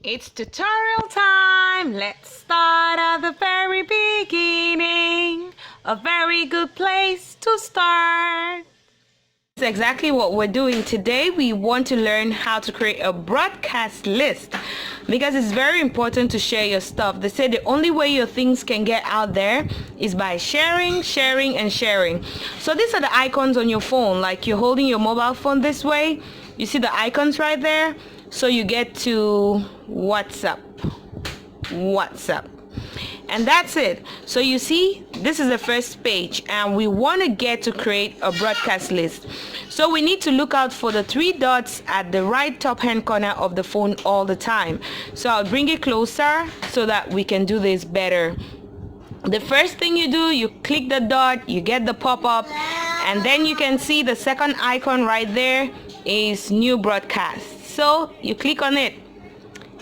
It's tutorial time. Let's start at the very beginning. A very good place to start. That's exactly what we're doing today. We want to learn how to create a broadcast list because it's very important to share your stuff. They say the only way your things can get out there is by sharing. So these are the icons on your phone. Like you're holding your mobile phone this way. You see the icons right there? So you get to WhatsApp. And that's it. So you see, this is the first page and we want to get to create a broadcast list. So we need to look out for the three dots at the right top hand corner of the phone all the time. So I'll bring it closer so that we can do this better. The first thing you do, you click the dot, you get the pop-up, and then you can see the second icon right there is new broadcast. So you click on it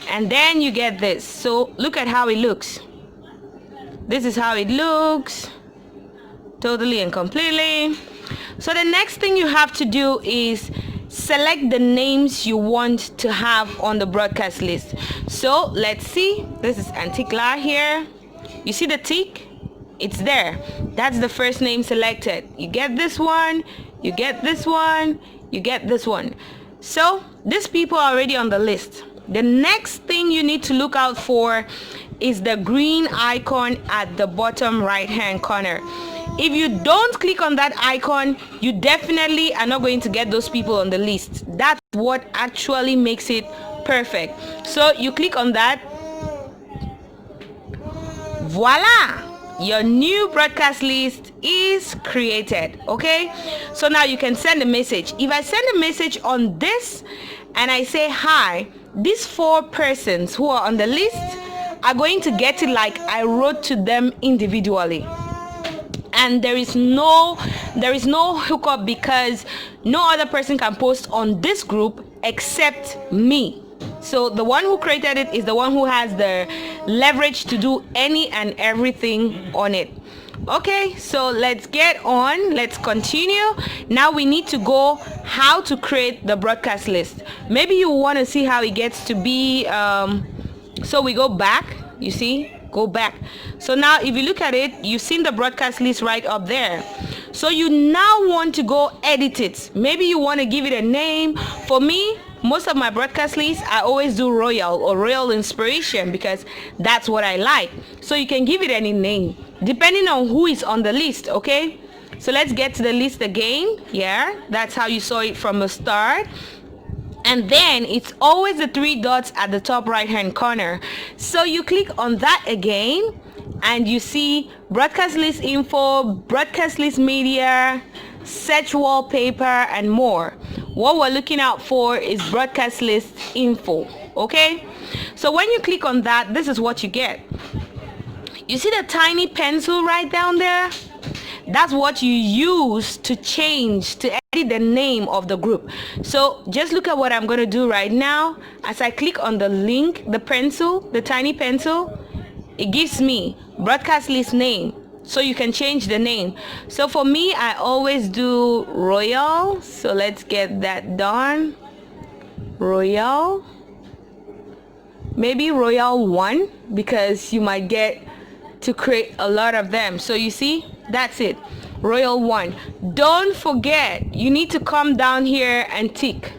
and then you get this. So look at how it looks. This is how it looks, totally and completely. So the next thing you have to do is select the names you want to have on the broadcast list. So let's see, this is Antikla here. You see the tick? It's there. That's the first name selected. You get this one, you get this one, you get this one. So these people are already on the list. The next thing you need to look out for is the green icon at the bottom right hand corner. If you don't click on that icon, you definitely are not going to get those people on the list. That's what actually makes it perfect. So you click on that. Voila! Your new broadcast list is created. Okay, so now you can send a message. If I send a message on this and I say hi, these 4 persons who are on the list are going to get it like I wrote to them individually. And there is no hookup because no other person can post on this group except me. So the one who created it is the one who has the leverage to do any and everything on it. Okay, so let's get on. Let's continue. Now we need to go how to create the broadcast list. Maybe you want to see how it gets to be. So we go back. You see, go back. So now if you look at it, you've seen the broadcast list right up there. So you now want to go edit it. Maybe you want to give it a name. For me, most of my broadcast lists, I always do Royal or Royal Inspiration because that's what I like. So you can give it any name depending on who is on the list. Okay, so let's get to the list again. Yeah, that's how you saw it from the start. And then it's always the 3 dots at the top right hand corner. So you click on that again and you see broadcast list info, broadcast list media, search wallpaper, and more. What we're looking out for is broadcast list info. Okay, so when you click on that, this is what you get. You see the tiny pencil right down there? That's what you use to change, to edit the name of the group. So just look at what I'm going to do right now. As I click on the link, the pencil, the tiny pencil, it gives me broadcast list name. So you can change the name. So for me, I always do Royal. So let's get that done. Royal. Maybe Royal 1 because you might get to create a lot of them. So you see, that's it. Royal 1. Don't forget, you need to come down here and tick.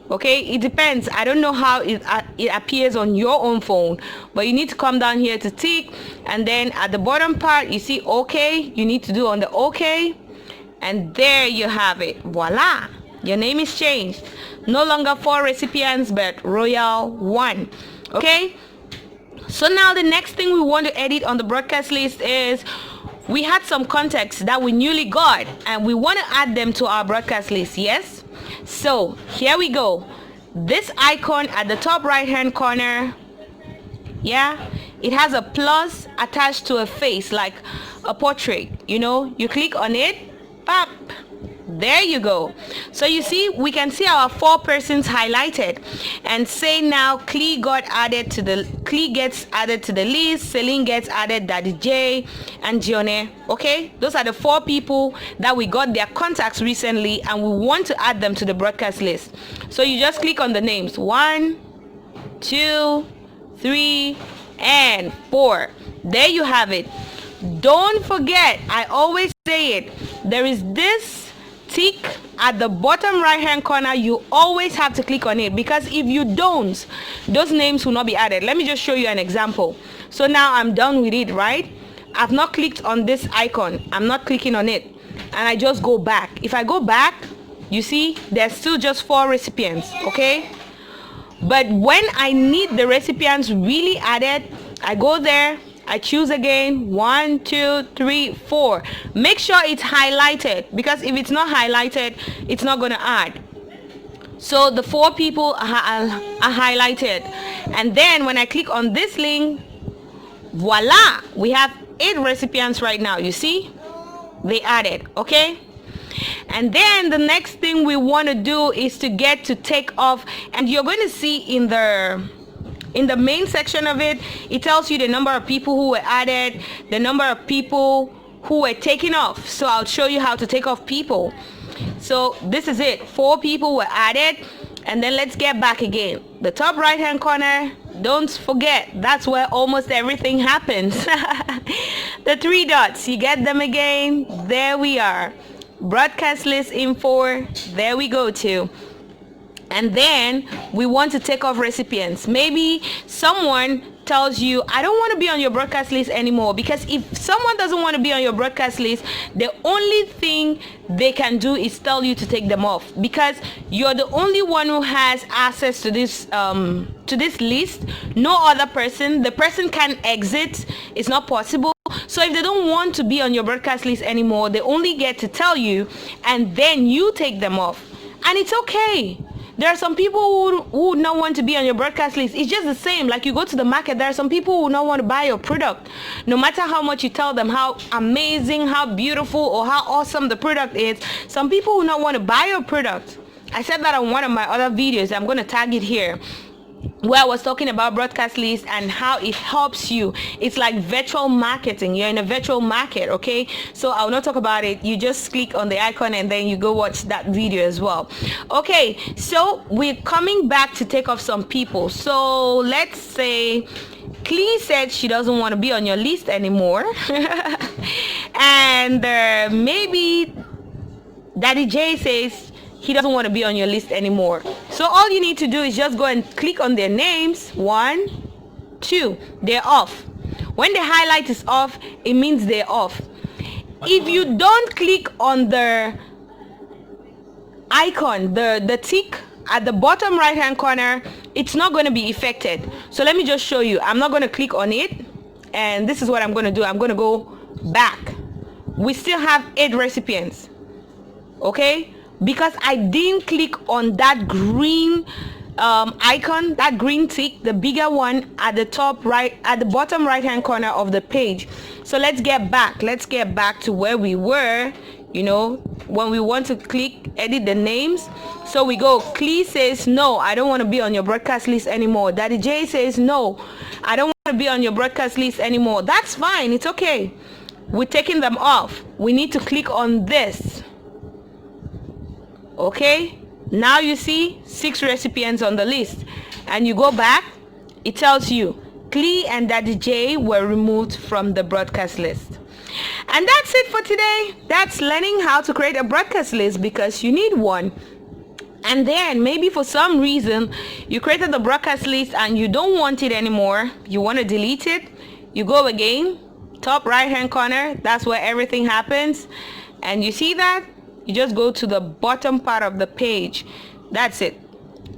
Okay, it depends. I don't know how it appears on your own phone, but you need to come down here to tick, and then at the bottom part you see OK. You need to do on the OK, and there you have it. Voila, your name is changed. No longer 4 recipients but Royal 1. Okay, so now the next thing we want to edit on the broadcast list is we had some contacts that we newly got and we want to add them to our broadcast list. Yes, so here we go. This icon at the top right hand corner, yeah, it has a plus attached to a face like a portrait. You know, you click on it, pop, there you go. So you see, we can see our 4 persons highlighted and say now Klee gets added to the list, Celine gets added, Daddy J and Gione. Okay, those are the 4 people that we got their contacts recently and we want to add them to the broadcast list. So you just click on the names 1, 2, 3, and 4. There you have it. Don't forget, I always say it, there is this tick at the bottom right hand corner. You always have to click on it, because if you don't, those names will not be added. Let me just show you an example. So now I'm done with it, right? I've not clicked on this icon. I'm not clicking on it, and I just go back. If I go back, you see there's still just 4 recipients, okay? But when I need the recipients really added, I go there, I choose again, 1, 2, 3, 4. Make sure it's highlighted, because if it's not highlighted, it's not going to add. So the 4 people are highlighted, and then when I click on this link, voila, we have 8 recipients right now. You see, they added, okay? And then the next thing we want to do is to get to take off, and you're going to see in the main section of it, it tells you the number of people who were added, the number of people who were taken off. So I'll show you how to take off people. So this is it. 4 people were added, and then let's get back again. The top right hand corner, don't forget, that's where almost everything happens. The 3 dots, you get them again. There we are. Broadcast list info, there we go to. And then we want to take off recipients. Maybe someone tells you, I don't want to be on your broadcast list anymore, because if someone doesn't want to be on your broadcast list, the only thing they can do is tell you to take them off, because you're the only one who has access to this list. No other person. The person can exit. It's not possible. So if they don't want to be on your broadcast list anymore, they only get to tell you, and then you take them off. And it's okay. There are some people who would not want to be on your broadcast list. It's just the same. Like you go to the market, there are some people who would not want to buy your product. No matter how much you tell them how amazing, how beautiful, or how awesome the product is, some people will not want to buy your product. I said that on one of my other videos. I'm going to tag it here, where I was talking about broadcast list and how it helps you. It's like virtual marketing. You're in a virtual market, okay? So I'll not talk about it. You just click on the icon and then you go watch that video as well. Okay, so we're coming back to take off some people. So let's say Clee said she doesn't want to be on your list anymore. And maybe Daddy J says he doesn't want to be on your list anymore. So all you need to do is just go and click on their names. 1, 2, they're off. When the highlight is off, it means they're off. If you don't click on the icon, the tick at the bottom right hand corner, it's not going to be affected. So let me just show you. I'm not going to click on it, and this is what I'm going to do. I'm going to go back. We still have 8 recipients, okay? Because I didn't click on that green icon, that green tick, the bigger one at the top right, at the bottom right hand corner of the page. So let's get back to where we were, you know, when we want to click edit the names. So we go, Clee says no, I don't want to be on your broadcast list anymore. Daddy J says no, I don't want to be on your broadcast list anymore. That's fine, it's okay. We're taking them off. We need to click on this. Okay, now you see 6 recipients on the list, and you go back, it tells you Clee and Daddy J were removed from the broadcast list. And that's it for today. That's learning how to create a broadcast list, because you need one. And then maybe for some reason you created the broadcast list and you don't want it anymore, you want to delete it. You go again, top right hand corner, that's where everything happens, and you see that you just go to the bottom part of the page. That's it.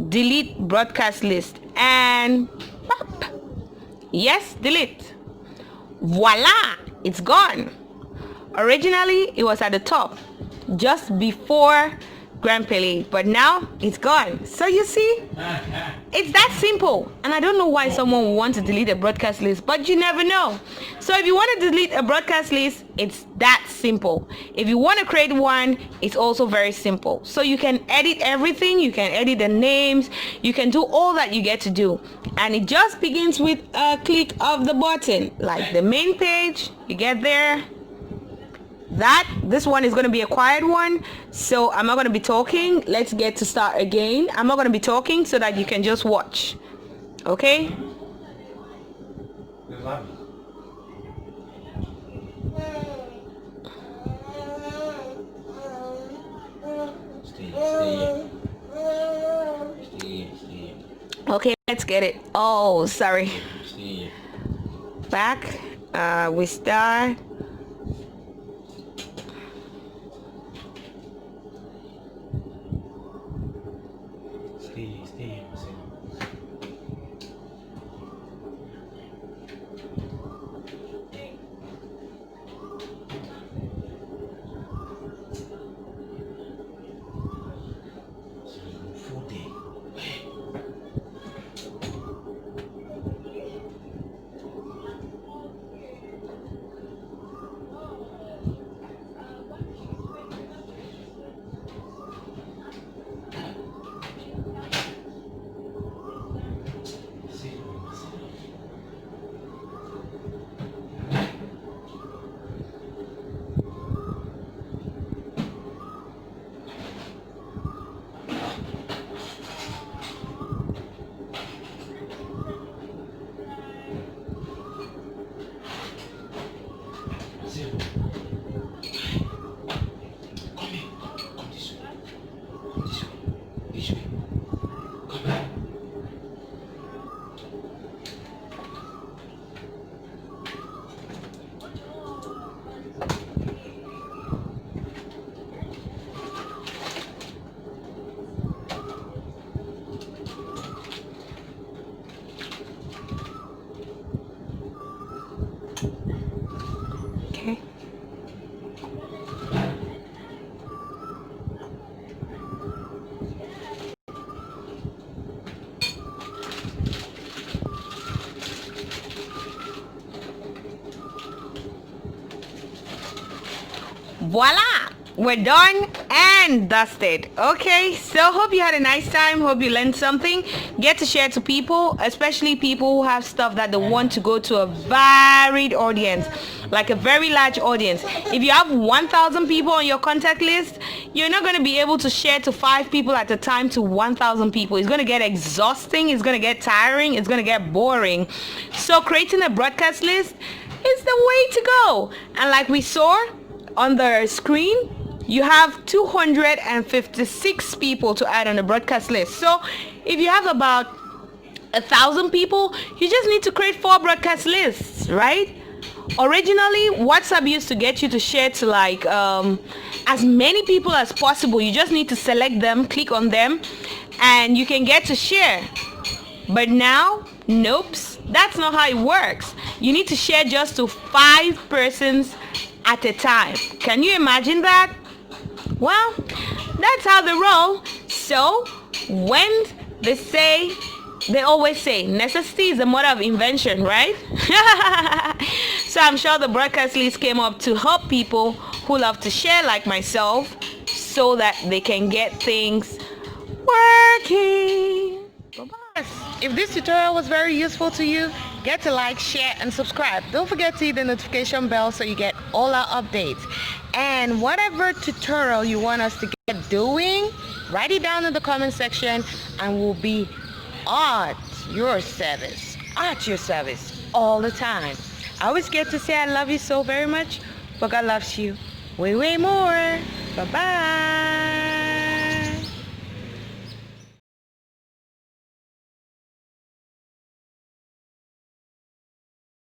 Delete broadcast list, and pop. Yes, delete. Voila, it's gone. Originally it was at the top just before Grand Pele, but now it's gone. So you see, it's that simple. And I don't know why someone would want to delete a broadcast list, but you never know. So if you want to delete a broadcast list, it's that simple. If you want to create one, it's also very simple. So you can edit everything, you can edit the names, you can do all that you get to do. And it just begins with a click of the button, like the main page. You get there. This one is going to be a quiet one, so I'm not going to be talking. Let's get to start again. I'm not going to be talking so that you can just watch. Okay? Okay, let's get it. Oh, sorry. Back. We start. Okay. Voila, we're done and dusted. Okay, so hope you had a nice time. Hope you learned something. Get to share to people, especially people who have stuff that they want to go to a varied audience, like a very large audience. If you have 1,000 people on your contact list, you're not going to be able to share to 5 people at a time to 1,000 people. It's going to get exhausting, it's going to get tiring, it's going to get boring. So creating a broadcast list is the way to go. And like we saw on the screen, you have 256 people to add on the broadcast list. So if you have about 1,000 people, you just need to create 4 broadcast lists, right? Originally, WhatsApp used to get you to share to like as many people as possible. You just need to select them, click on them, and you can get to share. But now, nope, that's not how it works. You need to share just to 5 persons at a time. Can you imagine that? Well, that's how they roll. So when they always say necessity is the mother of invention, right? So I'm sure the broadcast list came up to help people who love to share like myself, so that they can get things working. Bye-bye. If this tutorial was very useful to you, get to like, share, and subscribe. Don't forget to hit the notification bell so you get all our updates. And whatever tutorial you want us to get doing, write it down in the comment section and we'll be at your service all the time. I always get to say I love you so very much, but God loves you way, way more. Bye-bye.